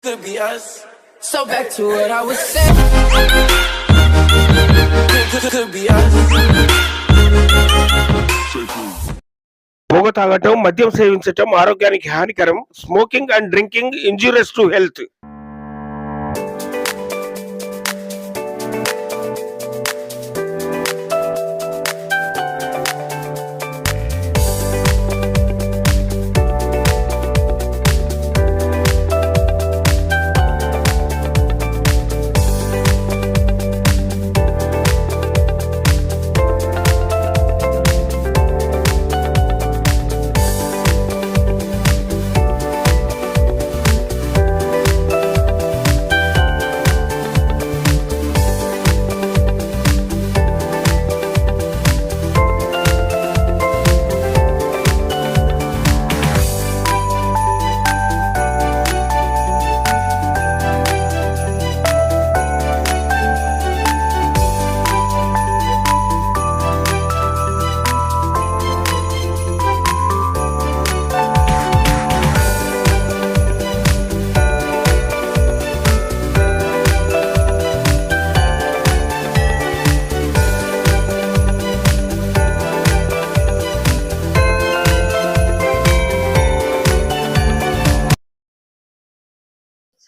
Could be us. So back to what I was saying. Could be us. పొగ తాగటం, మద్యం సేవించటం ఆరోగ్యానికి హానికరం. Smoking and drinking injurious to health.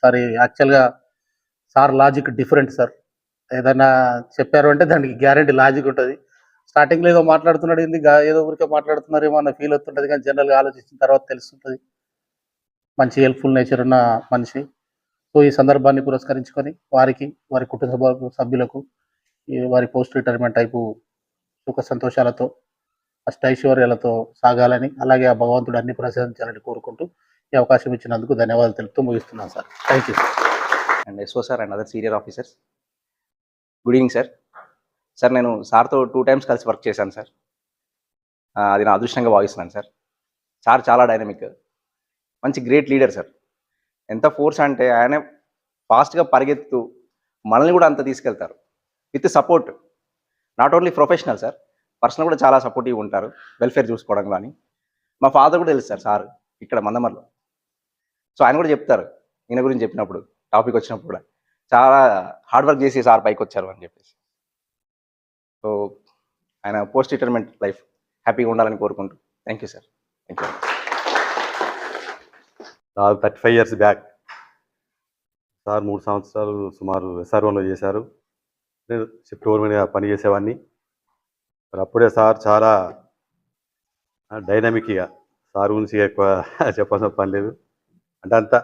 Sir యాక్చువల్గా sir logic different sir. ఏదైనా చెప్పారు అంటే దానికి గ్యారంటీ లాజిక్ ఉంటుంది. స్టార్టింగ్లో ఏదో మాట్లాడుతున్నాడు, ఏదో ఊరికే మాట్లాడుతున్నారేమో అన్న ఫీల్ అవుతుంటుంది, కానీ జనరల్గా ఆలోచించిన తర్వాత తెలుస్తుంటుంది. మంచి హెల్ప్ఫుల్ నేచర్ ఉన్న మనిషి. సో ఈ సందర్భాన్ని పురస్కరించుకొని వారి కుటుంబ సభ్యులకు వారి పోస్ట్ రిటైర్మెంట్ టైపు సుఖ సంతోషాలతో అష్టైశ్వర్యాలతో సాగాలని, అలాగే ఆ భగవంతుడు అన్ని ప్రసాదించాలని కోరుకుంటూ ఈ అవకాశం ఇచ్చినందుకు ధన్యవాదాలు తెలుపుతూ ముగిస్తున్నాను sir. Thank you sir. And S O sir and other senior officers, good evening sir. Sir నేను సార్తో 2 times కలిసి వర్క్ చేశాను సార్. అది నా అదృష్టంగా భావిస్తున్నాను సార్. సార్ చాలా డైనమిక్, మంచి గ్రేట్ లీడర్ సార్. ఎంత ఫోర్స్ అంటే ఆయన ఫాస్ట్గా పరిగెత్తు మనల్ని కూడా అంత తీసుకెళ్తారు with support. Not only professional sir, personal కూడా చాలా సపోర్టివ్ ఉంటారు వెల్ఫేర్ చూసుకోవడం. కానీ మా ఫాదర్ కూడా తెలుసు సార్ ఇక్కడ మందమర్లో. సో ఆయన కూడా చెప్తారు, ఈయన గురించి చెప్పినప్పుడు టాపిక్ వచ్చినప్పుడు కూడా చాలా హార్డ్ వర్క్ చేసి సార్ పైకి వచ్చారు అని చెప్పేసి. సో ఆయన పోస్ట్ రిటైర్మెంట్ లైఫ్ హ్యాపీగా ఉండాలని కోరుకుంటూ thank you sir. Thank you. 35 years back sir 3 సంవత్సరాలు సుమారు ఎస్ఆర్ఓలో చేశారు. నేను షిఫ్ట్ ఓవర్గా పని చేసేవాడిని. మరి అప్పుడే సార్ చాలా డైనమిక్గా, సార్ గురించి ఎక్కువ చెప్పాల్సిన పని లేదు. అంటే అంతా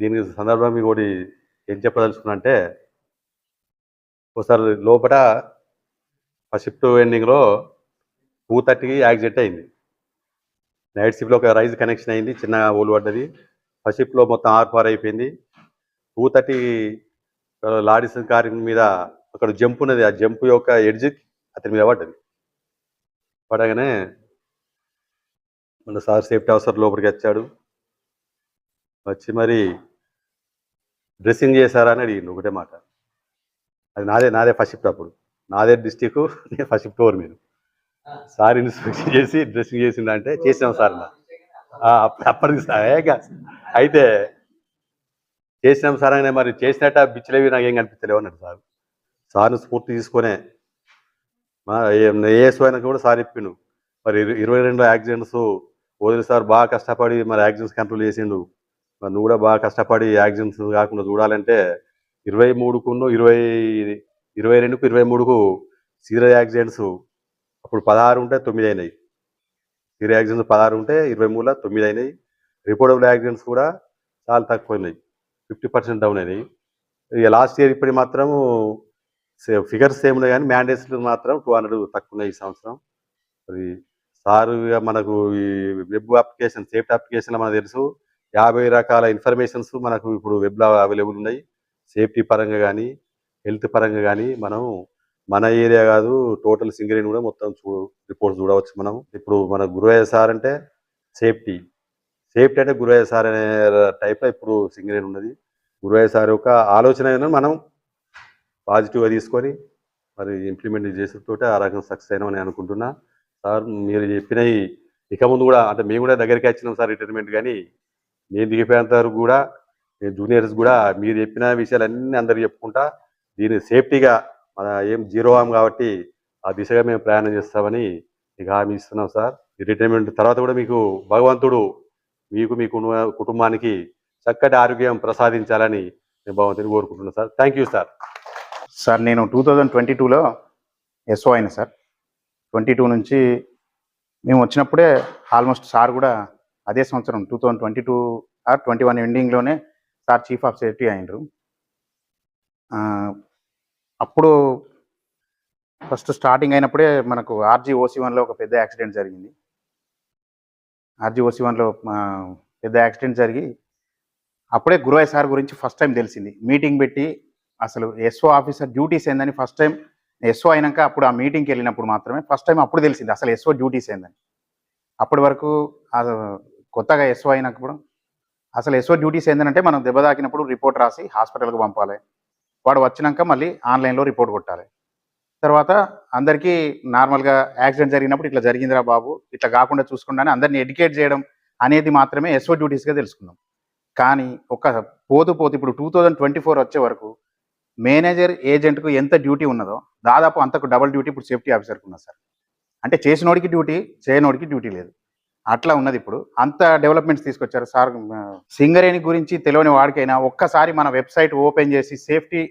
దీనికి సందర్భం మీకు ఒకటి ఏం చెప్పదలుచుకున్నా అంటే, ఒకసారి లోపల షిఫ్ట్ ఎండింగ్లో 2:30కి యాక్సిడెంట్ అయింది. నైట్ షిఫ్ట్లో ఒక రైజ్ కనెక్షన్ అయింది, చిన్న ఓలు పడ్డది. ఫస్ట్ షిఫ్ట్లో మొత్తం ఆర్పార్ అయిపోయింది. 2:30 లారీస్ కార్ మీద అక్కడ జంప్ ఉన్నది, ఆ జంప్ యొక్క ఎడ్జ్ అతని మీద పడ్డది. పడగానే మన సార్ సేఫ్టీ ఆఫీసర్ లోపలికి వచ్చాడు. వచ్చి మరి డ్రెస్సింగ్ చేశారా అని అడిగింది ఒకటే మాట. అది నాదే ఫస్ట్ షిఫ్ట్, అప్పుడు నాదే డిస్టిక్, నేను ఫస్ట్ షిఫ్ట్ ఓవర్ మీరు. సార్ ఇన్స్పెక్షన్ చేసి డ్రెస్సింగ్ చేసిందంటే చేసాం సార్. అప్పటికి అయితే చేసినాం సార్ అని, మరి చేసినట్ట బిచ్చలేవి నాకేం కనిపించలేవు అన్నాడు సార్. సార్ని స్ఫూర్తి తీసుకొనే ఏఎస్ఓ అయినా కూడా సార్ చెప్పిండు, మరి 22 యాక్సిడెంట్స్ వదిలి సార్ బాగా కష్టపడి మరి యాక్సిడెంట్స్ కంట్రోల్ చేసిండు. మరి నువ్వు కూడా బాగా కష్టపడి యాక్సిడెంట్స్ కాకుండా చూడాలంటే 23కు 22కు 23కు సీరియస్ యాక్సిడెంట్స్ అప్పుడు 16 ఉంటే 9 అయినాయి. సీరియస్ యాక్సిడెంట్స్ 16 ఉంటే 23లో 9 అయినాయి. రిపోర్టబుల్ యాక్సిడెంట్స్ కూడా చాలా తక్కువ అయినాయి, 50% డౌన్ అయినాయి. ఇక లాస్ట్ ఇయర్ ఇప్పుడు మాత్రం ఫిగర్స్ ఏమున్నాయి కానీ మ్యాండేట్స్ మాత్రం 200 తక్కువ ఉన్నాయి ఈ సంవత్సరం. అది సార్ మనకు ఈ వెబ్ అప్లికేషన్, సేఫ్టీ అప్లికేషన్లో మనకు తెలుసు 50 రకాల ఇన్ఫర్మేషన్స్ మనకు ఇప్పుడు వెబ్లో అవైలబుల్ ఉన్నాయి. సేఫ్టీ పరంగా కానీ హెల్త్ పరంగా కానీ మనం మన ఏరియా కాదు టోటల్ సింగరేణి కూడా మొత్తం రిపోర్ట్స్ చూడవచ్చు మనం. ఇప్పుడు మన గురువయ్య సార్ అంటే సేఫ్టీ అంటే గురువయ్య సార్ అనే టైప్లో ఇప్పుడు సింగరేణి ఉన్నది. గురువయ్య సార్ యొక్క ఆలోచన మనం పాజిటివ్గా తీసుకొని మరి ఇంప్లిమెంట్ చేసేటోటే ఆ రకంగా సక్సెస్ అయినామని అనుకుంటున్నా. సార్ మీరు చెప్పినవి ఇక ముందు కూడా, అంటే మేము కూడా దగ్గరికి వచ్చినాం సార్ రిటైర్మెంట్, కానీ నేను దిగిపోయేంత వరకు కూడా జూనియర్స్ కూడా మీరు చెప్పిన విషయాలన్నీ అందరికి చెప్పుకుంటా దీన్ని సేఫ్టీగా మన ఏం జీరో హామ్ కాబట్టి ఆ దిశగా మేము ప్రయాణం చేస్తామని మీకు హామీ ఇస్తున్నాం సార్. ఈ రిటైర్మెంట్ తర్వాత కూడా మీకు భగవంతుడు మీకు మీ కుటుంబానికి చక్కటి ఆరోగ్యం ప్రసాదించాలని నేను భగవంతుని కోరుకుంటున్నాను sir. Thank you sir. Sir నేను 2022లో ఎస్ఓ అయినా సార్. 22 నుంచి మేము వచ్చినప్పుడే ఆల్మోస్ట్ సార్ కూడా అదే సంవత్సరం 2022 ఆర్ 21 ఎండింగ్లోనే సార్ చీఫ్ ఆఫ్ సేఫ్టీ అయినరు. అప్పుడు ఫస్ట్ స్టార్టింగ్ అయినప్పుడే మనకు RG-OC1లో ఒక పెద్ద యాక్సిడెంట్ జరిగింది. RG-OC1లో పెద్ద యాక్సిడెంట్ జరిగి అప్పుడే గురువయ్య సార్ గురించి ఫస్ట్ టైం తెలిసింది. మీటింగ్ పెట్టి అసలు ఎస్ఓ ఆఫీసర్ డ్యూటీస్ ఏందని ఫస్ట్ టైం ఎస్ఓ అయినాక అప్పుడు ఆ మీటింగ్కి వెళ్ళినప్పుడు మాత్రమే ఫస్ట్ టైం అప్పుడు తెలిసింది అసలు ఎస్ఓ డ్యూటీస్ ఏందని. అప్పటి వరకు కొత్తగా ఎస్ఓ అయినప్పుడు అసలు ఎస్ఓ డ్యూటీస్ ఏంటంటే మనం దెబ్బ తాకినప్పుడు రిపోర్ట్ రాసి హాస్పిటల్కి పంపాలి, వాడు వచ్చినాక మళ్ళీ ఆన్లైన్లో రిపోర్ట్ కొట్టాలి. తర్వాత అందరికీ నార్మల్గా యాక్సిడెంట్ జరిగినప్పుడు ఇట్లా జరిగిందిరా బాబు ఇట్లా కాకుండా చూసుకుంటానే అందరినీ ఎడ్యుకేట్ చేయడం అనేది మాత్రమే ఎస్ఓ డ్యూటీస్గా తెలుసుకున్నాం. కానీ పోతూ ఇప్పుడు 2024 వచ్చే వరకు మేనేజర్ ఏజెంట్కు ఎంత డ్యూటీ ఉన్నదో దాదాపు అంతకు డబుల్ డ్యూటీ ఇప్పుడు సేఫ్టీ ఆఫీసర్కి ఉన్నది సార్. అంటే చేసినోడికి డ్యూటీ, చేయనోడికి డ్యూటీ లేదు, అట్లా ఉన్నది. ఇప్పుడు అంత డెవలప్మెంట్స్ తీసుకొచ్చారు సార్. సింగరేణి గురించి తెలియని వాడికైనా ఒక్కసారి మన వెబ్సైట్ ఓపెన్ చేసి సేఫ్టీ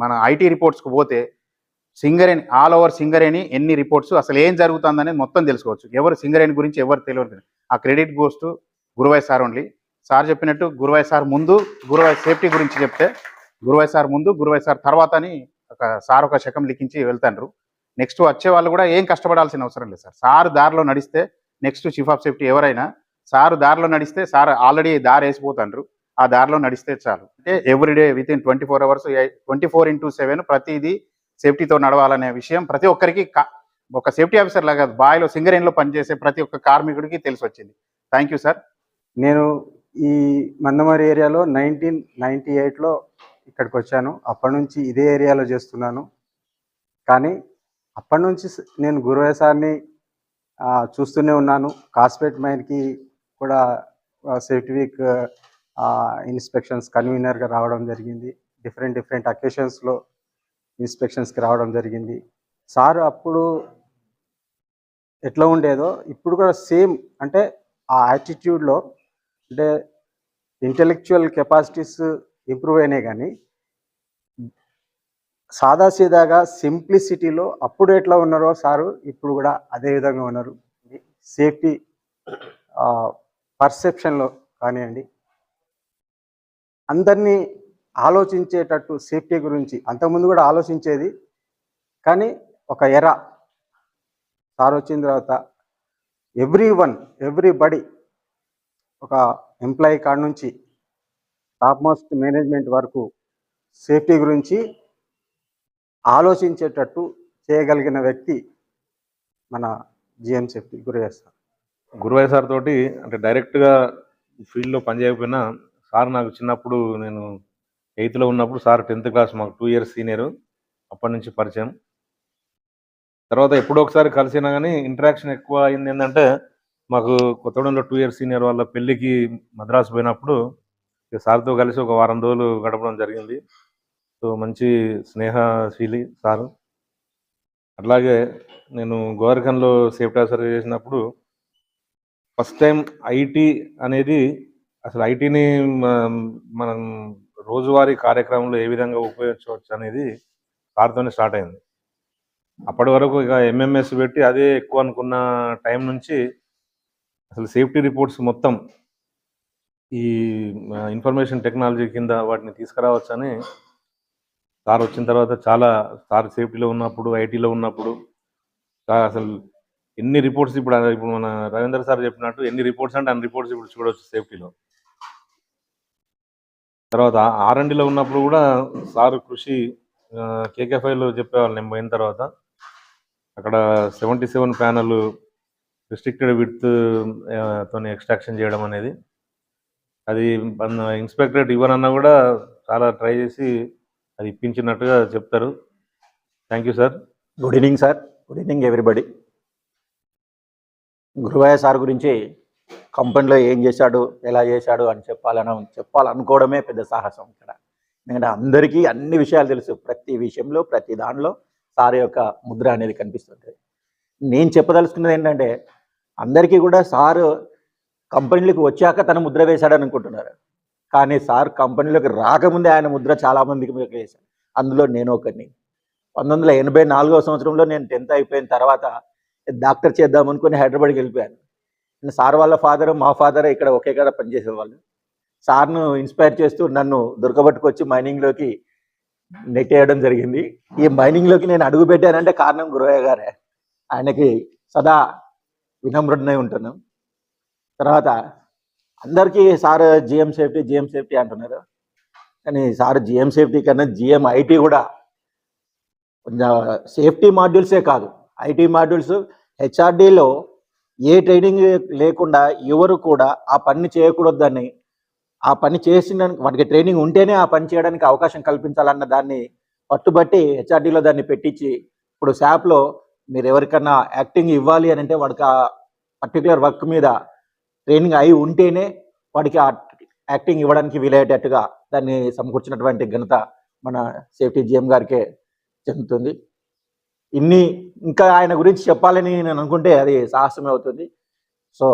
మన ఐటీ రిపోర్ట్స్కి పోతే సింగరేణి ఆల్ ఓవర్ సింగరేణి ఎన్ని రిపోర్ట్స్ అసలు ఏం జరుగుతుందనేది మొత్తం తెలుసుకోవచ్చు. ఎవరు సింగరేణి గురించి ఎవరు తెలియదు. ఆ credit goes to Guruvaiah sir only. Sir చెప్పినట్టు గురువయ్య సార్ ముందు గురువయ్య సేఫ్టీ గురించి చెప్తే గురువయ్య సార్ ముందు గురువయ్య సార్ తర్వాత అని ఒక శకం లిఖించి వెళ్తాండ్రు. నెక్స్ట్ వచ్చే వాళ్ళు కూడా ఏం కష్టపడాల్సిన అవసరం లేదు సార్. సార్ దారిలో నడిస్తే నెక్స్ట్ చీఫ్ ఆఫ్ సేఫ్టీ ఎవరైనా సార్ దారిలో నడిస్తే సార్ ఆల్రెడీ దారి వేసిపోతాండ్రు, ఆ దారిలో నడిస్తే చాలు. అంటే ఎవ్రీడే వితిన్ 24 hours 24/7 ప్రతిదీ సేఫ్టీతో నడవాలనే విషయం ప్రతి ఒక్కరికి ఒక సేఫ్టీ ఆఫీసర్ లాగా బాయిలో సింగరేణిలో పనిచేసే ప్రతి ఒక్క కార్మికుడికి తెలిసి వచ్చింది. Thank you sir. నేను ఈ మందమరి ఏరియాలో 1998లో ఇక్కడికి వచ్చాను. అప్పటి నుంచి ఇదే ఏరియాలో చేస్తున్నాను. కానీ అప్పటి నుంచి నేను గురువయ్య సార్ని చూస్తూనే ఉన్నాను. కాస్పేట్ మైన్కి కూడా సేఫ్టీ వీక్ ఇన్స్పెక్షన్స్ కన్వీనర్గా రావడం జరిగింది. డిఫరెంట్ అకేషన్స్లో ఇన్స్పెక్షన్స్కి రావడం జరిగింది. సార్ అప్పుడు ఎట్లా ఉండేదో ఇప్పుడు కూడా సేమ్, అంటే ఆ యాటిట్యూడ్లో అంటే ఇంటెలెక్చువల్ కెపాసిటీస్ ఇంప్రూవ్ అయినాయి, కానీ సాదాసీదాగా సింప్లిసిటీలో అప్పుడు ఎట్లా ఉన్నారో సారు ఇప్పుడు కూడా అదే విధంగా ఉన్నారు. సేఫ్టీ పర్సెప్షన్లో కానివ్వండి, అందరినీ ఆలోచించేటట్టు సేఫ్టీ గురించి అంతకుముందు కూడా ఆలోచించేది, కానీ ఒక ఎరా సార్ వచ్చిన తర్వాత ఎవ్రీబడి ఒక ఎంప్లాయీ కాడ నుంచి టాప్ మోస్ట్ మేనేజ్మెంట్ వరకు సేఫ్టీ గురించి ఆలోచించేటట్టు చేయగలిగిన వ్యక్తి మన GM safety Guruvaiah sir. Guruvaiah sir తోటి అంటే డైరెక్ట్గా ఫీల్డ్లో పనిచేయకపోయినా సార్ నాకు చిన్నప్పుడు నేను 8th ఉన్నప్పుడు సార్ 10th క్లాస్ మాకు 2 years సీనియరు, అప్పటి నుంచి పరిచయం. తర్వాత ఎప్పుడో ఒకసారి కలిసినా కానీ ఇంటరాక్షన్ ఎక్కువ అయింది. ఏంటంటే మాకు కొత్తగూడెంలో 2 years సీనియర్ వాళ్ళ పెళ్ళికి మద్రాసు పోయినప్పుడు సార్తో కలిసి ఒక వారం రోజులు గడపడం జరిగింది. సో మంచి స్నేహశీలి సారు. అట్లాగే నేను గోవర్ఖన్లో సేఫ్టీ ఆఫీసర్ చేసినప్పుడు ఫస్ట్ టైం ఐటీ అనేది అసలు ఐటీని మనం రోజువారీ కార్యక్రమంలో ఏ విధంగా ఉపయోగించవచ్చు అనేది సార్తోనే స్టార్ట్ అయింది. అప్పటి వరకు ఇక ఎంఎంఎస్ పెట్టి అదే ఎక్కువ అనుకున్న టైం నుంచి అసలు సేఫ్టీ రిపోర్ట్స్ మొత్తం ఈ ఇన్ఫర్మేషన్ టెక్నాలజీ కింద వాటిని తీసుకురావచ్చని సార్ వచ్చిన తర్వాత చాలా సార్ సేఫ్టీలో ఉన్నప్పుడు ఐటీలో ఉన్నప్పుడు అసలు ఎన్ని రిపోర్ట్స్ ఇప్పుడు మన రవీందర్ సార్ చెప్పినట్టు ఎన్ని రిపోర్ట్స్ అంటే అన్ని రిపోర్ట్స్ ఇప్పుడు చూడవచ్చు సేఫ్టీలో. తర్వాత R&Dలో ఉన్నప్పుడు కూడా సార్ కృషి KK5లో చెప్పేవాళ్ళు. నేను పోయిన తర్వాత అక్కడ 77 ప్యానల్ రిస్ట్రిక్టెడ్ విడ్త్ తోని ఎక్స్ట్రాక్షన్ చేయడం అనేది, అది ఇన్స్పెక్టరేట్ ఇవ్వనన్నా కూడా చాలా ట్రై చేసి అది ఇప్పించినట్టుగా చెప్తారు. Thank you sir. Good evening sir. Good evening everybody. Guruvaiah sir గురించి కంపెనీలో ఏం చేశాడు, ఎలా చేశాడు అని చెప్పాలనుకోవడమే పెద్ద సాహసం ఇక్కడ. ఎందుకంటే అందరికీ అన్ని విషయాలు తెలుసు, ప్రతి విషయంలో ప్రతి దానిలో సార్ యొక్క ముద్ర అనేది కనిపిస్తుంది. నేను చెప్పదలుచుకున్నది ఏంటంటే అందరికీ కూడా సారు కంపెనీలకు వచ్చాక తన ముద్ర వేశాడని అనుకుంటున్నారు, కానీ సార్ కంపెనీలోకి రాకముందే ఆయన ముద్ర చాలామందికి వేశాడు. అందులో నేను ఒకరిని. 1984వ సంవత్సరంలో నేను 10th అయిపోయిన తర్వాత డాక్టర్ చేద్దాం అనుకుని హైదరాబాద్కి వెళ్ళిపోయాను. సార్ వాళ్ళ ఫాదర్ మా ఫాదర్ ఇక్కడ ఒకే కాడ పనిచేసేవాళ్ళు. సార్ను ఇన్స్పైర్ చేస్తూ నన్ను దొరకబట్టుకొచ్చి మైనింగ్లోకి నెట్టేయడం జరిగింది. ఈ మైనింగ్లోకి నేను అడుగు పెట్టానంటే కారణం గురవయ్య గారే. ఆయనకి సదా వినమ్రుడినై ఉంటున్నాం. తర్వాత అందరికీ సార్ జిఎం సేఫ్టీ అంటున్నారు, కానీ సార్ జిఎం సేఫ్టీ కన్నా జిఎం ఐటీ కూడా కొంచెం సేఫ్టీ మాడ్యూల్సే కాదు, ఐటీ మాడ్యూల్స్ హెచ్ఆర్డీలో ఏ ట్రైనింగ్ లేకుండా ఎవరు కూడా ఆ పని చేయకూడదని, ఆ పని చేసిన వాటికి ట్రైనింగ్ ఉంటేనే ఆ పని చేయడానికి అవకాశం కల్పించాలన్న దాన్ని పట్టుబట్టి హెచ్ఆర్డీలో దాన్ని పెట్టించి, ఇప్పుడు శాప్లో మీరు ఎవరికన్నా యాక్టింగ్ ఇవ్వాలి అని అంటే వాడికి ఆ పర్టికులర్ వర్క్ మీద ట్రైనింగ్ అయి ఉంటేనే వాడికి ఆ యాక్టింగ్ ఇవ్వడానికి వీలయ్యేటట్టుగా దాన్ని సమకూర్చినటువంటి ఘనత మన సేఫ్టీ జిఎం గారికే చెందుతుంది. ఇంకా ఆయన గురించి చెప్పాలని నేను అనుకుంటే అది సాహసమే అవుతుంది. సో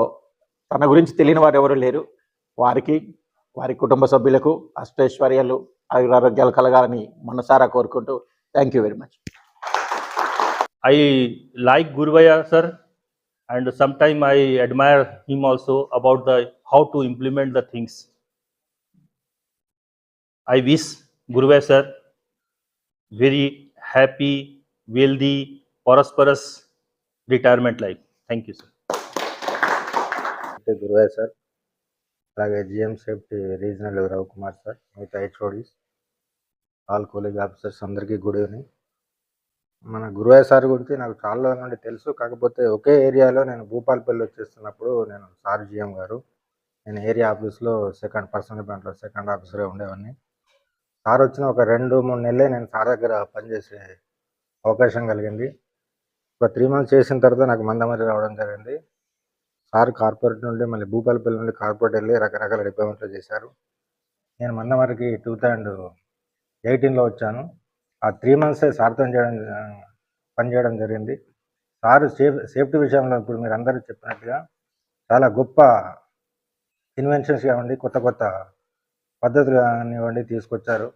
తన గురించి తెలియని వారు ఎవరు లేరు. వారికి, వారి కుటుంబ సభ్యులకు అష్టైశ్వర్యాలు ఆరోగ్యాలు కలగాలని మనసారా కోరుకుంటూ thank you very much. I like Guruvaya sir, and sometimes I admire him also about how to implement the things. I wish Guruvaya sir very happy, wealthy, prosperous retirement life. Thank you sir. Guruvai sir, అలాగే GM safety regional Ravikumar sir, మిగతా HODs, all colleague officers అందరికీ good evening. మన Guruvai sir గురించి నాకు చాలా రోజుల నుండి తెలుసు. కాకపోతే ఒకే ఏరియాలో నేను భూపాలపల్లి వచ్చేస్తున్నప్పుడు నేను సార్ జిఎం గారు, నేను ఏరియా ఆఫీస్లో పర్సనల్ డిపార్ట్మెంట్లో సెకండ్ ఆఫీసరే ఉండేవాడిని. సార్ వచ్చిన ఒక 2-3 నెలలే నేను సార్ దగ్గర పనిచేసే అవకాశం కలిగింది. ఒక 3 months చేసిన తర్వాత నాకు మందమరి రావడం జరిగింది. సార్ కార్పొరేట్ నుండి మళ్ళీ భూపాలపల్లి నుండి కార్పొరేట్ వెళ్ళి రకరకాల డిపార్ట్మెంట్లో చేశారు. నేను మందమరికి 2018లో వచ్చాను. ఆ 3 months సార్తో పనిచేయడం జరిగింది. సార్ సేఫ్టీ విషయంలో ఇప్పుడు మీరు అందరూ చెప్పినట్టుగా చాలా గొప్ప ఇన్వెన్షన్స్ కానివ్వండి, కొత్త కొత్త పద్ధతులు కానివ్వండి తీసుకొచ్చారు.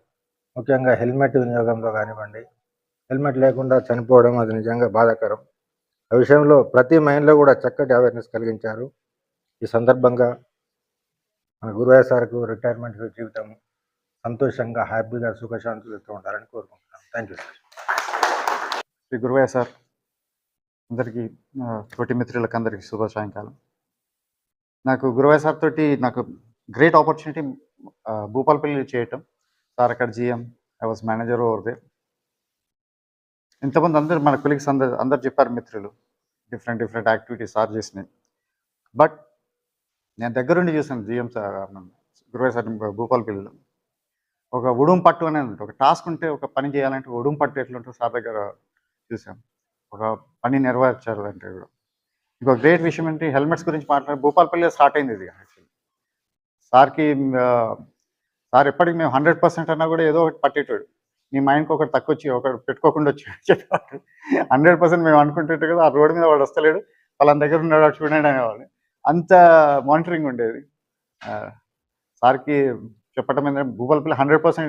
ముఖ్యంగా హెల్మెట్ వినియోగంలో కానివ్వండి, హెల్మెట్ లేకుండా చనిపోవడం అది నిజంగా బాధాకరం. ఆ విషయంలో ప్రతి మైండ్లో కూడా చక్కటి అవేర్నెస్ కలిగించారు. ఈ సందర్భంగా మన గురువాయ్ సార్కు రిటైర్మెంట్ జీవితం సంతోషంగా, హ్యాపీగా, సుఖశాంతులతో ఉండాలని కోరుకుంటున్నాను. Thank you sir. Shri Guruvayya sir అందరికీ, తోటి మిత్రులకు అందరికీ శుభ సాయంకాలం. నాకు గురువయ్య సార్ తోటి నాకు గ్రేట్ ఆపర్చునిటీ భూపాలపల్లి చేయటం. సార్ అక్కడ GM, I was manager over they. ఇంతమంది అందరు మన కొలీగ్స్ అందరు చెప్పారు మిత్రులు, డిఫరెంట్ యాక్టివిటీస్ సార్ చేసినాయి. బట్ నేను దగ్గరుండి చూసాను జిఎం సార్, గురువయ్య సార్ భూపాలపల్లిలో. ఒక ఉడుం పట్టు అనేది ఉంటుంది. ఒక టాస్క్ ఉంటే, ఒక పని చేయాలంటే ఉడుం పట్టు ఎట్లుంటుందో సార్ దగ్గర చూసాం. ఒక పని నెరవేర్చారు అంటే కూడా. ఇంకో గ్రేట్ విషయం ఏంటి, హెల్మెట్స్ గురించి భూపాలపల్లిలో స్టార్ట్ అయింది ఇది. యాక్చువల్లీ సార్కి సార్ ఎప్పటికి మేము 100% అన్నా కూడా ఏదో ఒకటి పట్టేటాడు. నీ మైండ్కి ఒకటి తక్కువ వచ్చి ఒకటి పెట్టుకోకుండా వచ్చి చెప్పేవాడు. 100% మేము అనుకుంటుంటే కదా, ఆ రోడ్డు మీద వాడు వస్తలేడు, వాళ్ళ దగ్గర ఉన్నాడు చూడండి అనేవాడు. అంత మానిటరింగ్ ఉండేది. సార్కి చెప్పటం ఏంటంటే భూపాలపల్లి 100%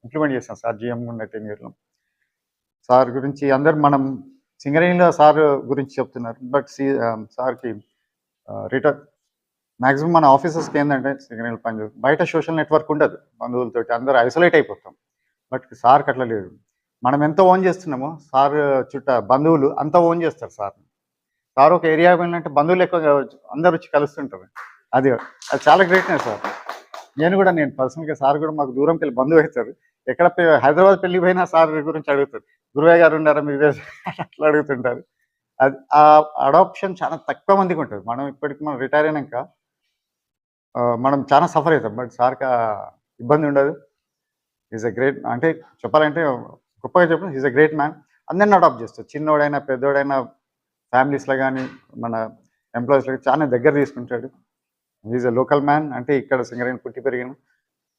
ఇంప్లిమెంట్ చేస్తాం సార్ జిఎం ఉన్న 10 years. సార్ గురించి అందరు మనం సింగరేణిలో సార్ గురించి చెప్తున్నారు. బట్ సార్కి రిటర్న్ మ్యాక్సిమం మన ఆఫీసర్స్కి ఏంటంటే సింగరేణిలో పని బయట సోషల్ నెట్వర్క్ ఉండదు, బంధువులతో అందరూ ఐసోలేట్ అయిపోతాం. బట్ సార్కి అట్లా లేదు. మనం ఎంత ఓన్ చేస్తున్నామో సార్ బంధువులు అంత ఓన్ చేస్తారు సార్. సార్ ఒక ఏరియా వెళ్ళినట్టు బంధువులు ఎక్కువ అందరు వచ్చి కలుస్తుంటారు. అది చాలా గ్రేట్నెస్ సార్. నేను పర్సనల్గా సార్ కూడా మాకు దూరంకి వెళ్ళి బంధువు అవుతారు. ఎక్కడ హైదరాబాద్ పెళ్ళి పోయినా సార్ గురించి అడుగుతారు, గురువయ్య గారు ఉన్నారా మీరు అట్లా అడుగుతుంటారు. అది ఆ అడాప్షన్ చాలా తక్కువ మందికి ఉంటుంది. మనం రిటైర్ అయినాక మనం చాలా సఫర్ అవుతాం. బట్ సార్కి ఇబ్బంది ఉండదు. ఈజ్ అ గ్రేట్, అంటే చెప్పాలంటే గొప్పగా చెప్పండి, ఈజ్ అ గ్రేట్ మ్యాన్. అందరిని అడాప్ట్ చేస్తారు, చిన్నోడైనా పెద్దోడైనా, ఫ్యామిలీస్లో కానీ మన ఎంప్లాయీస్లకి చాలా దగ్గర తీసుకుంటాడు. ఈజ్ ఎ లోకల్ మ్యాన్, అంటే ఇక్కడ సింగరేణి పుట్టి పెరిగిన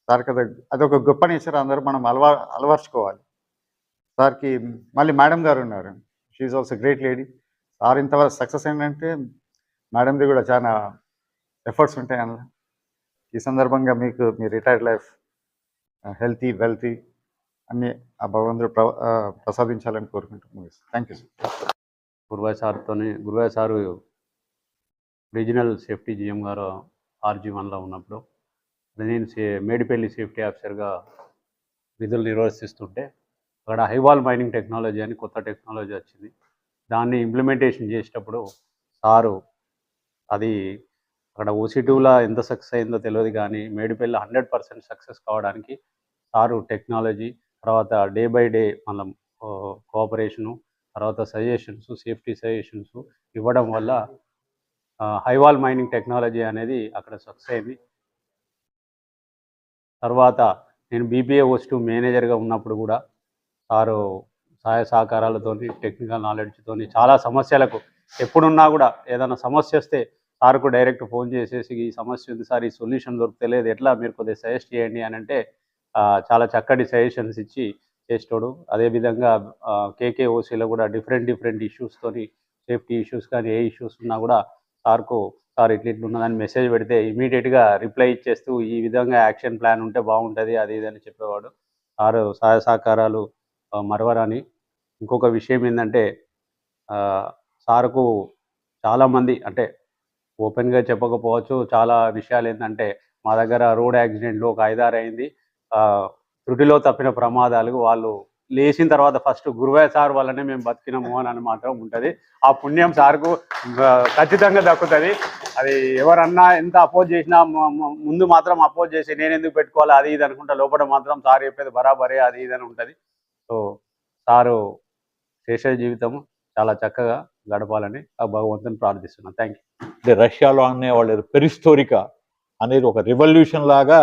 సార్కి అదొక గొప్ప నేచర్. అందరూ మనం అలవర్చుకోవాలి. సార్కి మళ్ళీ మేడం గారు ఉన్నారు, she also great lady. Sir ఇంతవరకు సక్సెస్ ఏంటంటే మేడంది కూడా చాలా ఎఫర్ట్స్ ఉంటాయి అందులో. ఈ సందర్భంగా మీకు మీ రిటైర్డ్ లైఫ్ హెల్తీ వెల్తీ అన్నీ ఆ భగవంతుడు ప్రసాదించాలని కోరుకుంటున్నాను. Thank you sir. Guruvaya sir regional safety GM గారు RG1లో ఉన్నప్పుడు నేను మేడిపల్లి సేఫ్టీ ఆఫీసర్గా విధులు నిర్వర్తిస్తుంటే అక్కడ హైవాల్ మైనింగ్ టెక్నాలజీ అని కొత్త టెక్నాలజీ వచ్చింది. దాన్ని ఇంప్లిమెంటేషన్ చేసేటప్పుడు సారు అది అక్కడ OC2లో ఎంత సక్సెస్ అయిందో తెలియదు, కానీ మేడిపల్లి 100% సక్సెస్ కావడానికి సారు టెక్నాలజీ, తర్వాత డే బై డే మనం కోఆపరేషను, తర్వాత సజెషన్స్, సేఫ్టీ సజెషన్స్ ఇవ్వడం వల్ల హైవాల్ మైనింగ్ టెక్నాలజీ అనేది అక్కడ సక్సెస్ అయింది. తర్వాత నేను BPA OC2 మేనేజర్గా ఉన్నప్పుడు కూడా సారు సహాయ సహకారాలతో, టెక్నికల్ నాలెడ్జ్తో చాలా సమస్యలకు ఎప్పుడున్నా కూడా ఏదైనా సమస్య వస్తే సార్కు డైరెక్ట్ ఫోన్ చేసేసి ఈ సమస్య ఉంది సార్, ఈ సొల్యూషన్ దొరకలేదు, ఎట్లా మీరు కొద్దిగా సజెస్ట్ చేయండి అని అంటే చాలా చక్కటి సజెషన్స్ ఇచ్చి చేస్తాడు. అదేవిధంగా KKOCలో కూడా డిఫరెంట్ ఇష్యూస్తోని, సేఫ్టీ ఇష్యూస్ కానీ ఏ ఇష్యూస్ ఉన్నా కూడా సార్ ఇట్లున్నదని మెసేజ్ పెడితే ఇమీడియట్గా రిప్లై ఇచ్చేస్తూ ఈ విధంగా యాక్షన్ ప్లాన్ ఉంటే బాగుంటుంది అది ఇదని చెప్పేవాడు. సారు సహాయ సహకారాలు మరవరాని. ఇంకొక విషయం ఏంటంటే సార్కు చాలామంది, అంటే ఓపెన్గా చెప్పకపోవచ్చు, చాలా విషయాలు ఏంటంటే మా దగ్గర రోడ్ యాక్సిడెంట్లు ఒక 5-6 అయింది. త్రుటిలో తప్పిన ప్రమాదాలు వాళ్ళు లేచిన తర్వాత ఫస్ట్ గురువాయ సార్ వల్లనే మేము బతికినాము అని మాత్రం ఉంటుంది. ఆ పుణ్యం సార్కు ఖచ్చితంగా దక్కుతుంది. అది ఎవరన్నా ఎంత అపోజ్ చేసినా ముందు మాత్రం అపోజ్ చేసి నేను ఎందుకు పెట్టుకోవాలి అది ఇది అనుకుంటా, లోపల మాత్రం సార్ చెప్పేది బరాబరే అది ఇది అని ఉంటుంది. సో సారు శేష జీవితం చాలా చక్కగా గడపాలని ఆ భగవంతుని ప్రార్థిస్తున్నాను. Thank you. రష్యాలో అనేవాళ్ళు పెరిస్టోరికా అనేది ఒక రెవల్యూషన్ లాగా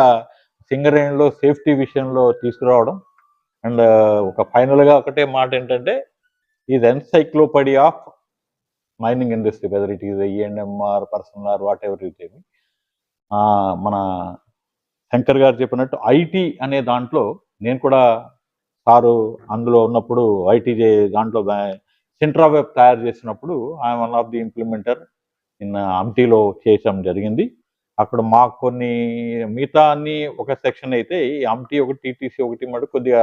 సింగరేణిలో సేఫ్టీ విషయంలో తీసుకురావడం. అండ్ ఒక ఫైనల్గా ఒకటే మాట ఏంటంటే, is encyclopaedia of mining industry, whether it is ENMR, personal or what ever it. మన శంకర్ గారు చెప్పినట్టు IT అనే దాంట్లో నేను కూడా సారు అందులో ఉన్నప్పుడు IT దాంట్లో సెంటర్ ఆఫ్ వెబ్ తయారు చేసినప్పుడు I'm one of the implementer in అమ్టీలో చేయడం జరిగింది. అక్కడ మాకు కొన్ని మిగతా అన్ని ఒక సెక్షన్ అయితే ఈ అమ్టీ ఒకటి, TTC ఒకటి మటు కొద్దిగా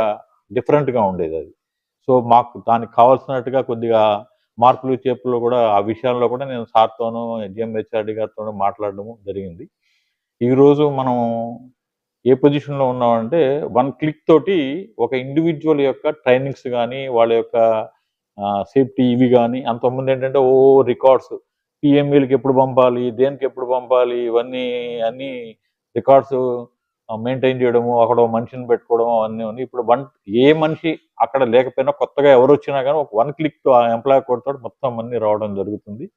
డిఫరెంట్గా ఉండేది అది. సో మాకు దానికి కావాల్సినట్టుగా కొద్దిగా మార్పులు చేర్పులు కూడా ఆ విషయాల్లో కూడా నేను సార్తోనూ GMHRD గారితోనూ మాట్లాడడము జరిగింది. ఈరోజు మనం ఏ పొజిషన్లో ఉన్నామంటే 1 క్లిక్ తోటి ఒక ఇండివిజువల్ యొక్క ట్రైనింగ్స్ కానీ వాళ్ళ యొక్క సేఫ్టీ ఇవి కానీ, అంతకుముందు ఏంటంటే రికార్డ్స్ PMEలకి ఎప్పుడు పంపాలి, దేనికి ఎప్పుడు పంపాలి, ఇవన్నీ అన్నీ రికార్డ్స్ మెయింటైన్ చేయడము, అక్కడ మనిషిని పెట్టుకోవడం అవన్నీ ఉన్నాయి. ఇప్పుడు ఏ మనిషి అక్కడ లేకపోయినా కొత్తగా ఎవరు వచ్చినా కానీ ఒక 1 క్లిక్తో ఆ ఎంప్లాయ్ కోడ్తో మొత్తం అన్నీ రావడం జరుగుతుంది.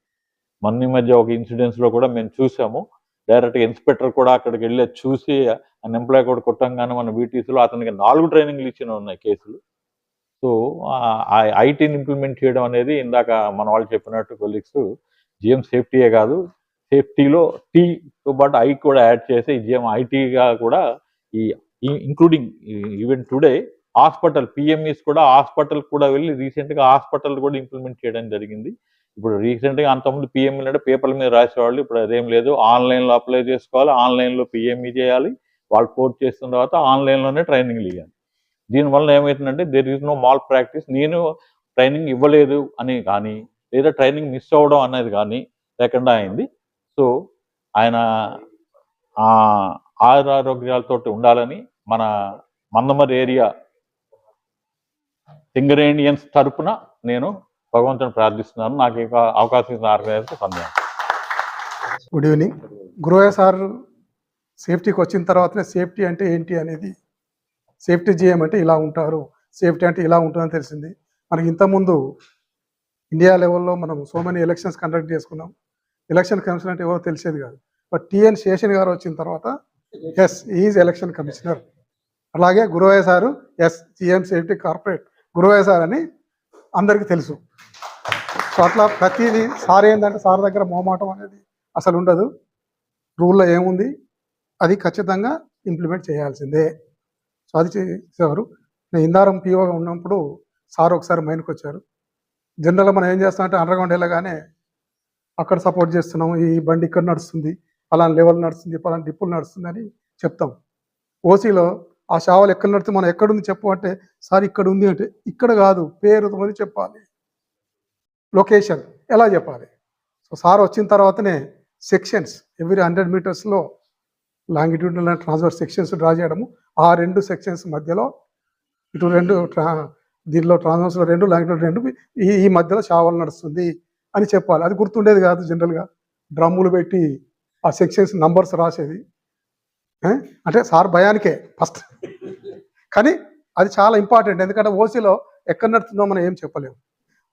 మొన్న మధ్య ఒక ఇన్సిడెంట్స్లో కూడా మేము చూసాము. డైరెక్ట్గా ఇన్స్పెక్టర్ కూడా అక్కడికి వెళ్ళి చూసి ఆ ఎంప్లాయ్ కోడ్ కొట్టంగానే మన BTCలో అతనికి 4 ట్రైనింగ్లు ఇచ్చిన ఉన్నాయి కేసులు. సో ఆ ITని ఇంప్లిమెంట్ చేయడం అనేది ఇందాక మన వాళ్ళు చెప్పినట్టు కొలీగ్స్ GM సేఫ్టీయే కాదు, సేఫ్టీలో Tతో పాటు I కూడా యాడ్ చేసి GM ITగా కూడా including even today hospital PMEs కూడా హాస్పిటల్ కూడా వెళ్ళి రీసెంట్గా హాస్పిటల్ కూడా ఇంప్లిమెంట్ చేయడం జరిగింది. ఇప్పుడు రీసెంట్గా అంతకుముందు PME అంటే పేపర్ల మీద రాసేవాళ్ళు, ఇప్పుడు అదేం లేదు, ఆన్లైన్లో అప్లై చేసుకోవాలి, ఆన్లైన్లో PME చేయాలి, వాళ్ళు కోర్స్ చేసిన తర్వాత ఆన్లైన్లోనే ట్రైనింగ్లు ఇవ్వాలి. దీనివల్ల ఏమవుతుందంటే there is no malpractice. నేను ట్రైనింగ్ ఇవ్వలేదు అని కానీ లేదా ట్రైనింగ్ మిస్ అవ్వడం అనేది కానీ లేకుండా అయింది. సో ఆయన ఆరోగ్యాలతో ఉండాలని మన మందమరి ఏరియా సింగరేణియన్స్ తరపున నేను భగవంతుని ప్రార్థిస్తున్నాను. నాకు ఇక అవకాశం ఇచ్చిన ఆర్గనైజర్కి ధన్యవాదాలు. Good evening. గురువయ్య సార్ సేఫ్టీకి వచ్చిన తర్వాతనే సేఫ్టీ అంటే ఏంటి అనేది, సేఫ్టీ GM అంటే ఇలా ఉంటారు, సేఫ్టీ అంటే ఇలా ఉంటుందని తెలిసింది. మనకి ఇంతకుముందు ఇండియా లెవెల్లో మనం సో మెనీ ఎలక్షన్స్ కండక్ట్ చేసుకున్నాం. ఎలక్షన్ కమిషన్ అంటే ఎవరో తెలిసేది కాదు. బట్ TN శేషన్ గారు వచ్చిన తర్వాత ఎస్ ఈజ్ ఎలక్షన్ కమిషనర్. అలాగే Guruvayya sir GM safety corporate Guruvayya sir అని అందరికీ తెలుసు. సో అట్లా ప్రతిదీ సార్ ఏంటంటే సార్ దగ్గర మొహమాటం అనేది అసలు ఉండదు. రూల్లో ఏముంది అది ఖచ్చితంగా ఇంప్లిమెంట్ చేయాల్సిందే. సో అది చేసేవారు. నేను ఇందారం పీఓగా ఉన్నప్పుడు సార్ ఒకసారి మైన్కి వచ్చారు. జనరల్గా మనం ఏం చేస్తామంటే అండర్గ్రౌండ్ వెళ్ళగానే అక్కడ సపోర్ట్ చేస్తున్నాం, ఈ బండి ఇక్కడ నడుస్తుంది, పలానా లెవెల్ నడుస్తుంది, పలానా డిప్పులు నడుస్తుంది అని చెప్తాం. ఓసీలో ఆ షావలు ఎక్కడ నడుస్తుంది, మనం ఎక్కడుంది చెప్పు అంటే సార్ ఇక్కడ ఉంది అంటే ఇక్కడ కాదు పేరుతో చెప్పాలి, లొకేషన్ ఎలా చెప్పాలి. సో సార్ వచ్చిన తర్వాతనే సెక్షన్స్ ఎవ్రీ 100 మీటర్స్లో longitudinal and transverse sections draw చేయడము. ఆ 2 సెక్షన్స్ మధ్యలో ఇటు 2 దీనిలో ట్రాన్స్వర్స్లో 2 లాంగిట్యూడ్ 2 ఈ మధ్యలో షావల్ నడుస్తుంది అని చెప్పాలి. అది గుర్తుండేది కాదు. జనరల్గా డ్రమ్ములు పెట్టి ఆ సెక్షన్స్ నంబర్స్ రాసేది. అంటే సార్ భయానికే ఫస్ట్, కానీ అది చాలా ఇంపార్టెంట్. ఎందుకంటే ఓసీలో ఎక్కడ నడుతుందో మనం ఏం చెప్పలేము.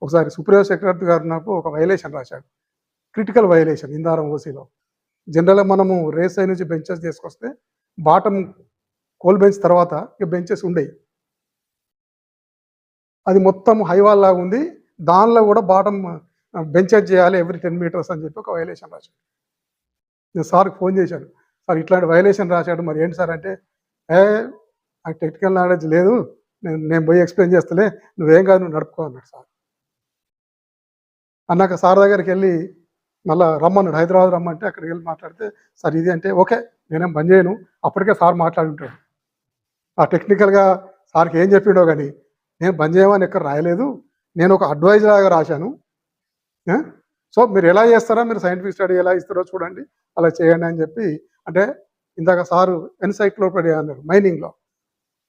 ఒకసారి సుప్రీం సెక్రటరీ గారు నాకు ఒక వైలేషన్ రాశాడు, క్రిటికల్ వైలేషన్ ఇందారం ఓసీలో. జనరల్గా మనము రేస్ సైడ్ నుంచి బెంచెస్ తీసుకొస్తే బాటమ్ కోల్ బెంచ్ తర్వాత ఇక బెంచెస్ ఉండేవి. అది మొత్తం హైవాల్ లాగా ఉంది, దానిలో కూడా బాటమ్ బెంచెస్ చేయాలి ఎవ్రీ 10 మీటర్స్ అని చెప్పి ఒక వైలేషన్ రాశాడు. నేను సార్కి ఫోన్ చేశాను, సార్ ఇట్లాంటి వైలేషన్ రాశాడు మరి ఏంటి సార్ అంటే, నాకు టెక్నికల్ నాలెడ్జ్ లేదు, నేను పోయి ఎక్స్ప్లెయిన్ చేస్తలే, నువ్వేం కాదు నువ్వు నడుపుకో అన్నాడు సార్. అన్నాక సార్ దగ్గరికి వెళ్ళి మళ్ళీ రమ్మన్నాడు, హైదరాబాద్ రమ్మంటే అక్కడికి వెళ్ళి మాట్లాడితే సార్ ఇది అంటే ఓకే నేనేం బంద్ చేయను. అప్పటికే సార్ మాట్లాడి ఉంటాడు. ఆ టెక్నికల్గా సార్కి ఏం చెప్పిండో కానీ నేను బంద్ చేయమని ఎక్కడ రాయలేదు, నేను ఒక అడ్వైజ్ లాగా రాశాను. సో మీరు ఎలా చేస్తారో, మీరు సైంటిఫిక్ స్టడీ ఎలా ఇస్తారో చూడండి, అలా చేయండి అని చెప్పి. అంటే ఇందాక సారు ఎన్సైక్లోపీడియా అన్నారు. మైనింగ్లో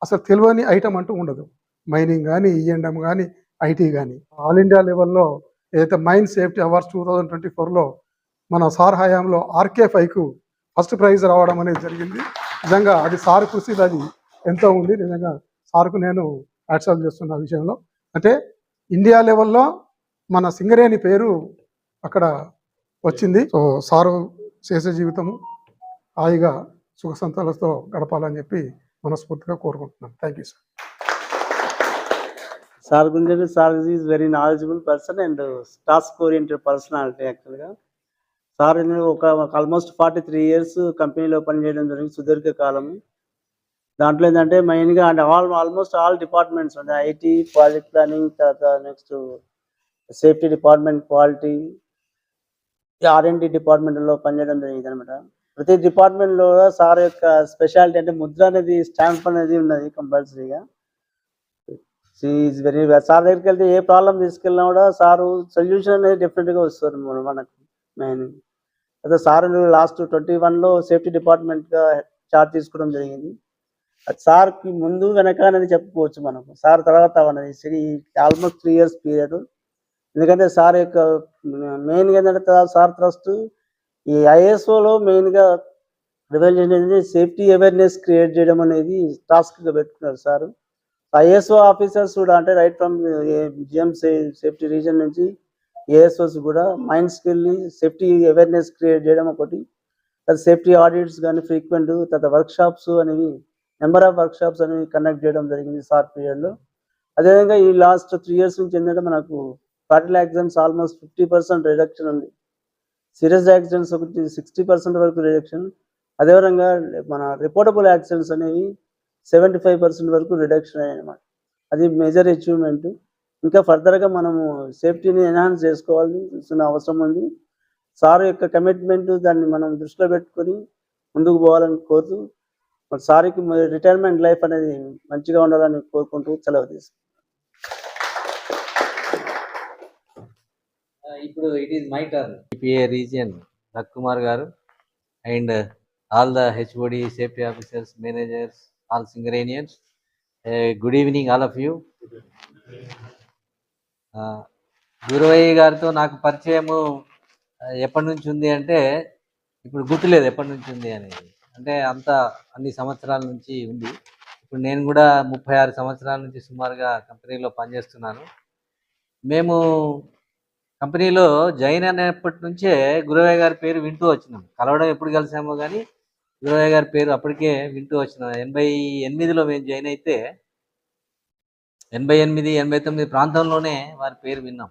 అసలు తెలియని ఐటమ్ అంటూ ఉండదు. మైనింగ్ కానీ, ఈఎండ్ఎం కానీ, ఐటీ కానీ. ఆల్ ఇండియా లెవెల్లో ఏదైతే మైన్ సేఫ్టీ అవార్డ్స్ 2024లో మన సార్ హయాంలో RK5కు ఫస్ట్ ప్రైజ్ రావడం అనేది జరిగింది. నిజంగా అది సార్ కృషి, అది ఎంతో ఉంది. నిజంగా సార్కు నేను హ్యాట్సాఫ్ చేస్తున్న విషయంలో. అంటే ఇండియా లెవెల్లో మన సింగరేణి పేరు అక్కడ వచ్చింది. సో సారు చేసే జీవితము హాయిగా సుఖ సంతోషాలతో గడపాలని చెప్పి మనస్ఫూర్తిగా కోరుకుంటున్నాను. Thank you sir. సార్ గురించి sir is very knowledgeable person and task oriented personality. యాక్చువల్గా సార్ ఒక ఆల్మోస్ట్ 43 years కంపెనీలో పనిచేయడం జరిగింది, సుదీర్ఘ కాలం. దాంట్లో ఏంటంటే మెయిన్గా అంటే ఆల్మోస్ట్ ఆల్ డిపార్ట్మెంట్స్ ఉంటాయి, ఐటీ, ప్రాజెక్ట్ ప్లానింగ్, తర్వాత next safety department, quality, R&D డిపార్ట్మెంట్లో పనిచేయడం జరిగింది అనమాట. ప్రతి డిపార్ట్మెంట్లో సార్ యొక్క స్పెషాలిటీ అంటే ముద్ర అనేది, స్టాంప్ అనేది ఉన్నది కంపల్సరీగా. ఈజ్ వెరీ సార్ దగ్గరికి వెళ్తే ఏ ప్రాబ్లం తీసుకెళ్ళినా కూడా సారు సొల్యూషన్ అనేది డెఫినెట్గా వస్తారు మనకు. మెయిన్ అదే సార్ లాస్ట్ 21లో సేఫ్టీ డిపార్ట్మెంట్గా చార్జ్ తీసుకోవడం జరిగింది. అది సార్కి ముందు వెనక అనేది చెప్పుకోవచ్చు మనకు. సార్ తర్వాత అనేది ఆల్మోస్ట్ 3 years పీరియడ్. ఎందుకంటే సార్ యొక్క మెయిన్గా ఏంటంటే సార్ ట్రస్ట్ ఈ ISOలో మెయిన్గా రివల్యూషన్ అనేది సేఫ్టీ అవేర్నెస్ క్రియేట్ చేయడం అనేది టాస్క్గా పెట్టుకున్నారు సార్. ISO ఆఫీసర్స్ కూడా అంటే right from GM safety reason నుంచి ASOస్ కూడా మైండ్స్కి వెళ్ళి సేఫ్టీ అవేర్నెస్ క్రియేట్ చేయడం ఒకటి, సేఫ్టీ ఆడిట్స్ కానీ ఫ్రీక్వెంట్, తర్వాత వర్క్షాప్స్ అనేవి నెంబర్ ఆఫ్ వర్క్షాప్స్ అనేవి కండక్ట్ చేయడం జరిగింది సార్ పీరియడ్లో. అదేవిధంగా ఈ లాస్ట్ 3 years నుంచి ఏంటంటే మనకు ఫ్యాటల్ యాక్సిడెంట్స్ ఆల్మోస్ట్ 50% రిడక్షన్ ఉంది, సీరియస్ యాక్సిడెంట్స్ ఒకటి 60% వరకు రిడక్షన్. అదేవిధంగా మన రిపోర్టబుల్ యాక్సిడెంట్స్ అనేవి 75% వరకు రిడక్షన్ అయ్యాయి అన్నమాట. అది మేజర్ అచీవ్మెంట్. ఇంకా ఫర్దర్గా మనము సేఫ్టీని ఎన్హాన్స్ చేసుకోవాల్సిన అవసరం ఉంది. సార్ యొక్క కమిట్మెంట్ దాన్ని మనం దృష్టిలో పెట్టుకొని ముందుకు పోవాలని కోరుతూ, సార్కి రిటైర్మెంట్ లైఫ్ అనేది మంచిగా ఉండాలని కోరుకుంటూ సెలవు తీసుకుంటాం. ఇప్పుడు it is my turn. PA region Ravikumar గారు and all the HOD, safety officers, managers, all Singarenians, good evening all of you. Guruvayya గారితో నాకు పరిచయము ఎప్పటి నుంచి ఉంది అంటే ఇప్పుడు గుర్తులేదు ఎప్పటి నుంచి ఉంది అనేది. అంటే అన్ని సంవత్సరాల నుంచి ఉంది. ఇప్పుడు నేను కూడా 36 సంవత్సరాల నుంచి సుమారుగా కంపెనీలో పనిచేస్తున్నాను. మేము కంపెనీలో జాయిన్ అయినప్పటి నుంచే గురువయ్య గారి పేరు వింటూ వచ్చినాం. కలవడం ఎప్పుడు కలిసామో కానీ గురువయ్య గారి పేరు అప్పటికే వింటూ వచ్చినాం. 88లో మేము జాయిన్ అయితే 88, 89 ప్రాంతంలోనే వారి పేరు విన్నాం.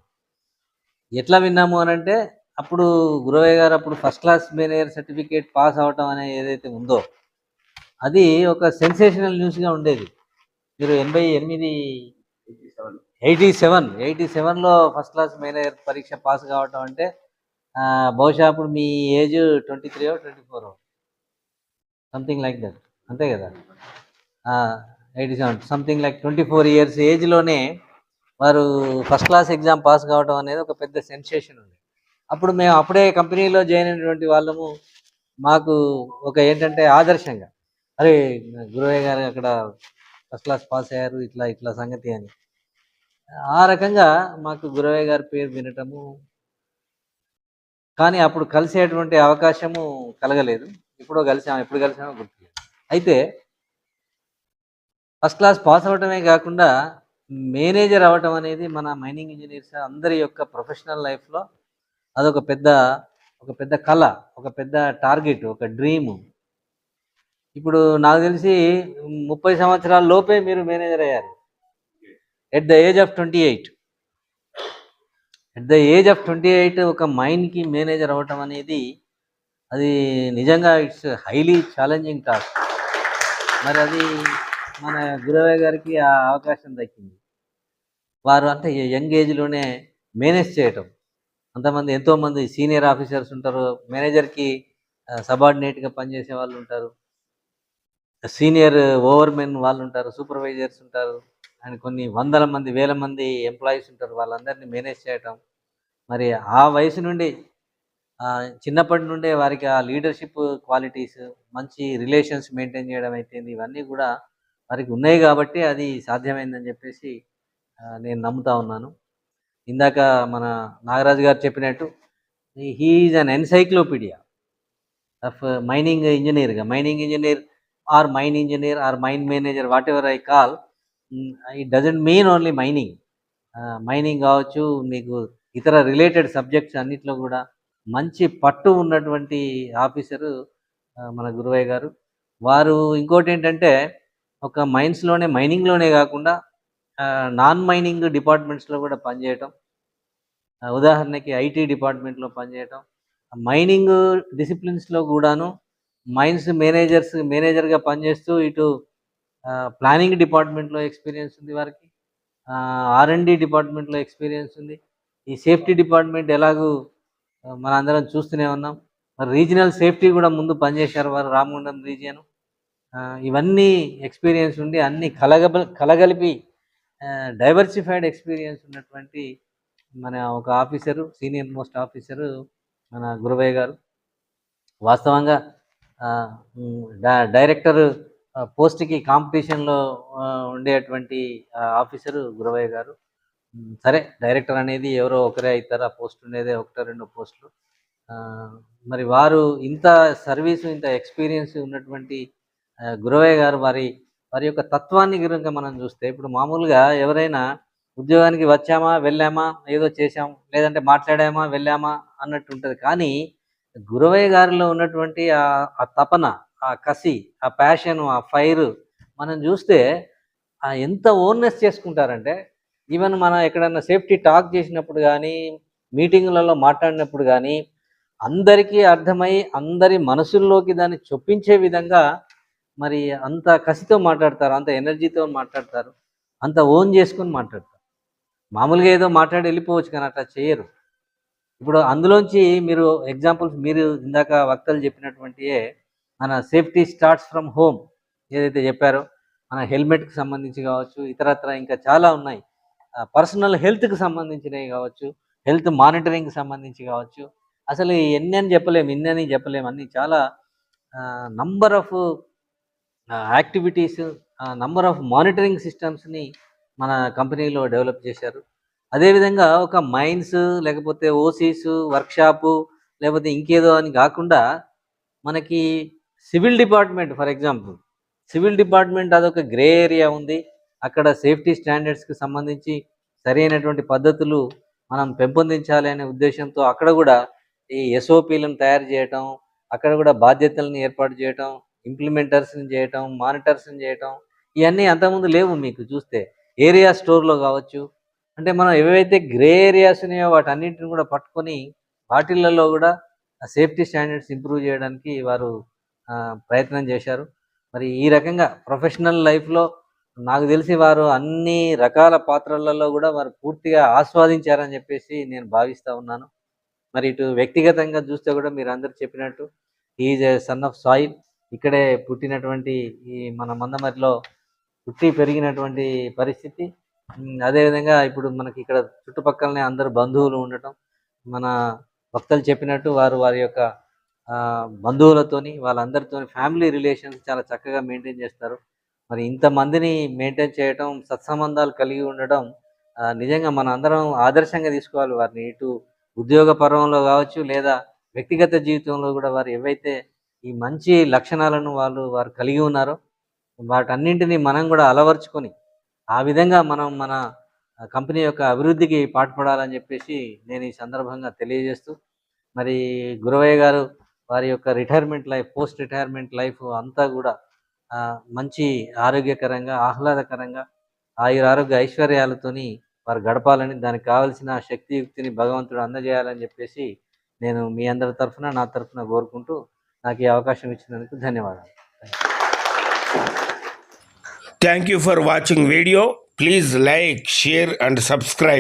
ఎట్లా విన్నాము అని అంటే అప్పుడు గురవయ్య గారు అప్పుడు first class manager certificate pass అవటం అనేది ఏదైతే ఉందో అది ఒక సెన్సేషనల్ న్యూస్గా ఉండేది. మీరు 87లో ఫస్ట్ క్లాస్ మేనేజర్ పరీక్ష పాస్ కావటం అంటే బహుశా అప్పుడు మీ ఏజ్ 23 24 సంథింగ్ లైక్ దట్, అంతే కదా. 87 సంథింగ్ లైక్ 24 ఇయర్స్ ఏజ్లోనే వారు ఫస్ట్ క్లాస్ ఎగ్జామ్ పాస్ కావడం అనేది ఒక పెద్ద సెన్సేషన్ ఉంది. అప్పుడు మేము అప్పుడే కంపెనీలో జాయిన్ అయినటువంటి వాళ్ళము మాకు ఒక ఏంటంటే ఆదర్శంగా, అరే గురవయ్య గారు అక్కడ ఫస్ట్ క్లాస్ పాస్ అయ్యారు, ఇట్లా ఇట్లా సంగతి అని. ఆ రకంగా మాకు గురవయ్య గారి పేరు వినటము, కానీ అప్పుడు కలిసేటువంటి అవకాశము కలగలేదు. ఎప్పుడు కలిసామో గుర్తులేదు. అయితే ఫస్ట్ క్లాస్ పాస్ అవ్వటమే కాకుండా మేనేజర్ అవ్వటం అనేది మన మైనింగ్ ఇంజనీర్స్ అందరి యొక్క ప్రొఫెషనల్ లైఫ్లో అదొక పెద్ద కళ, ఒక పెద్ద టార్గెట్, ఒక డ్రీము. ఇప్పుడు నాకు తెలిసి 30 సంవత్సరాల లోపే మీరు మేనేజర్ అయ్యారు. ఎట్ ద ఏజ్ ఆఫ్ 28 ఒక మైన్కి మేనేజర్ అవ్వటం అనేది అది నిజంగా ఇట్స్ హైలీ ఛాలెంజింగ్ టాస్క్. మరి అది మన గురవయ్య గారికి ఆ అవకాశం దక్కింది. వారు అంటే యంగ్ ఏజ్లోనే మేనేజ్ చేయటం. ఎంతోమంది సీనియర్ ఆఫీసర్స్ ఉంటారు, మేనేజర్కి సబార్డినేట్గా పనిచేసే వాళ్ళు ఉంటారు, సీనియర్ ఓవర్మెన్ వాళ్ళు ఉంటారు, సూపర్వైజర్స్ ఉంటారు, అండ్ కొన్ని వందల మంది వేల మంది ఎంప్లాయీస్ ఉంటారు. వాళ్ళందరినీ మేనేజ్ చేయటం, మరి ఆ వయసు నుండి చిన్నప్పటి నుండే వారికి ఆ లీడర్షిప్ క్వాలిటీస్, మంచి రిలేషన్స్ మెయింటైన్ చేయడం అయితే ఇవన్నీ కూడా వారికి ఉన్నాయి కాబట్టి అది సాధ్యమైందని చెప్పేసి నేను నమ్ముతా ఉన్నాను. ఇందాక మన నాగరాజు గారు చెప్పినట్టు he is an encyclopedia of mining engineer or mine engineer or mine manager, whatever I call, it doesn't mean only mining కావచ్చు, మీకు ఇతర రిలేటెడ్ సబ్జెక్ట్స్ అన్నిట్లో కూడా మంచి పట్టు ఉన్నటువంటి ఆఫీసరు మన గురవయ్య గారు. వారు ఇంకోటి ఏంటంటే ఒక మైనింగ్లోనే కాకుండా నాన్ మైనింగ్ డిపార్ట్మెంట్స్లో కూడా పనిచేయటం. ఉదాహరణకి ఐటీ డిపార్ట్మెంట్లో పనిచేయటం, మైనింగ్ డిసిప్లిన్స్లో కూడాను మైన్స్ మేనేజర్గా పనిచేస్తూ ఇటు ప్లానింగ్ డిపార్ట్మెంట్లో ఎక్స్పీరియన్స్ ఉంది వారికి, R&D డిపార్ట్మెంట్లో ఎక్స్పీరియన్స్ ఉంది. ఈ సేఫ్టీ డిపార్ట్మెంట్ ఎలాగూ మన అందరం చూస్తూనే ఉన్నాం. మరి రీజనల్ సేఫ్టీ కూడా ముందు పనిచేశారు వారు, రామగుండం రీజియన్. ఇవన్నీ ఎక్స్పీరియన్స్ ఉండి అన్ని కలగలిపి డైవర్సిఫైడ్ ఎక్స్పీరియన్స్ ఉన్నటువంటి మన ఒక ఆఫీసరు, సీనియర్ మోస్ట్ ఆఫీసరు మన గురవయ్య గారు. వాస్తవంగా డైరెక్టర్ పోస్ట్కి కాంపిటీషన్లో ఉండేటువంటి ఆఫీసరు గురవయ్య గారు. సరే, డైరెక్టర్ అనేది ఎవరో ఒకరే అవుతారు, ఆ పోస్ట్ ఉండేదే 1-2 పోస్టులు. మరి వారు ఇంత సర్వీసు, ఇంత ఎక్స్పీరియన్స్ ఉన్నటువంటి గురవయ్య గారు వారి యొక్క తత్వాన్ని కనుక మనం చూస్తే, ఇప్పుడు మామూలుగా ఎవరైనా ఉద్యోగానికి వచ్చామా వెళ్ళామా ఏదో చేసాం, లేదంటే మాట్లాడామా వెళ్ళామా అన్నట్టు ఉంటుంది. కానీ గురవయ్య గారిలో ఉన్నటువంటి ఆ తపన, ఆ కసి, ఆ ప్యాషన్, ఆ ఫైర్ మనం చూస్తే ఎంత ఓన్నెస్ చేసుకుంటారంటే, ఈవెన్ మనం ఎక్కడన్నా సేఫ్టీ టాక్ చేసినప్పుడు కానీ, మీటింగులలో మాట్లాడినప్పుడు కానీ అందరికీ అర్థమై అందరి మనసుల్లోకి దాన్ని చొప్పించే విధంగా మరి అంత కసితో మాట్లాడతారు, అంత ఎనర్జీతో మాట్లాడతారు, అంత ఓన్ చేసుకొని మాట్లాడతారు. మామూలుగా ఏదో మాట్లాడి వెళ్ళిపోవచ్చు, కానీ అట్లా చేయరు. ఇప్పుడు అందులోంచి మీరు ఎగ్జాంపుల్స్, మీరు ఇందాక వక్తలు చెప్పినటువంటియే మన సేఫ్టీ స్టార్ట్స్ ఫ్రమ్ హోమ్ ఏదైతే చెప్పారో, మన హెల్మెట్కి సంబంధించి కావచ్చు, ఇతరత్ర ఇంకా చాలా ఉన్నాయి, పర్సనల్ హెల్త్కి సంబంధించినవి కావచ్చు, హెల్త్ మానిటరింగ్కి సంబంధించి కావచ్చు. అసలు ఇన్ని చెప్పలేము, అన్ని చాలా number of activities, number of monitoring సిస్టమ్స్ని మన కంపెనీలో డెవలప్ చేశారు. అదేవిధంగా ఒక మైన్స్, లేకపోతే ఓసీస్, వర్క్షాపు, లేకపోతే ఇంకేదో అని కాకుండా మనకి civil department, for example civil department అదొక గ్రే ఏరియా ఉంది. అక్కడ సేఫ్టీ స్టాండర్డ్స్కి సంబంధించి సరైనటువంటి పద్ధతులు మనం పెంపొందించాలి అనే ఉద్దేశంతో అక్కడ కూడా ఈ SOPలను తయారు చేయటం, అక్కడ కూడా బాధ్యతలను ఏర్పాటు చేయటం, ఇంప్లిమెంటర్స్ని చేయటం, మానిటర్స్ని చేయటం, ఇవన్నీ అంతకుముందు లేవు. మీకు చూస్తే ఏరియా స్టోర్లో కావచ్చు, అంటే మనం ఏవైతే గ్రే ఏరియాస్ ఉన్నాయో వాటన్నిటిని కూడా పట్టుకొని వాటిలలో కూడా సేఫ్టీ స్టాండర్డ్స్ ఇంప్రూవ్ చేయడానికి వారు ప్రయత్నం చేశారు. మరి ఈ రకంగా ప్రొఫెషనల్ లైఫ్లో నాకు తెలిసి వారు అన్ని రకాల పాత్రలలో కూడా వారు పూర్తిగా ఆస్వాదించారని చెప్పేసి నేను భావిస్తూ ఉన్నాను. మరి ఇటు వ్యక్తిగతంగా చూస్తే కూడా మీరు అందరు చెప్పినట్టు is a son of soil, ఇక్కడే పుట్టినటువంటి ఈ మన మందమరిలో పుట్టి పెరిగినటువంటి పరిస్థితి. అదేవిధంగా ఇప్పుడు మనకి ఇక్కడ చుట్టుపక్కలనే అందరు బంధువులు ఉండటం, మన భక్తులు చెప్పినట్టు వారు వారి యొక్క బంధువులతోని వాళ్ళందరితోని ఫ్యామిలీ రిలేషన్స్ చాలా చక్కగా మెయింటైన్ చేస్తారు. మరి ఇంతమందిని మెయింటైన్ చేయటం, సత్సంబంధాలు కలిగి ఉండడం నిజంగా మన అందరం ఆదర్శంగా తీసుకోవాలి వారిని. ఇటు ఉద్యోగ పర్వంలో కావచ్చు, లేదా వ్యక్తిగత జీవితంలో కూడా వారు ఏవైతే ఈ మంచి లక్షణాలను వారు కలిగి ఉన్నారో వాటన్నింటినీ మనం కూడా అలవర్చుకొని ఆ విధంగా మనం మన కంపెనీ యొక్క అభివృద్ధికి పాటుపడాలని చెప్పేసి నేను ఈ సందర్భంగా తెలియజేస్తూ, మరి గురవయ్య గారు వారి యొక్క retirement life, post retirement life అంతా కూడా మంచి ఆరోగ్యకరంగా, ఆహ్లాదకరంగా, ఆయురారోగ్య ఐశ్వర్యాలతోని వారు గడపాలని, దానికి కావలసిన శక్తియుక్తిని భగవంతుడు అందజేయాలని చెప్పేసి నేను మీ అందరి తరఫున, నా తరఫున కోరుకుంటూ నాకు ఈ అవకాశం ఇచ్చినందుకు ధన్యవాదాలు. Thank you for watching video. Please like, share and subscribe.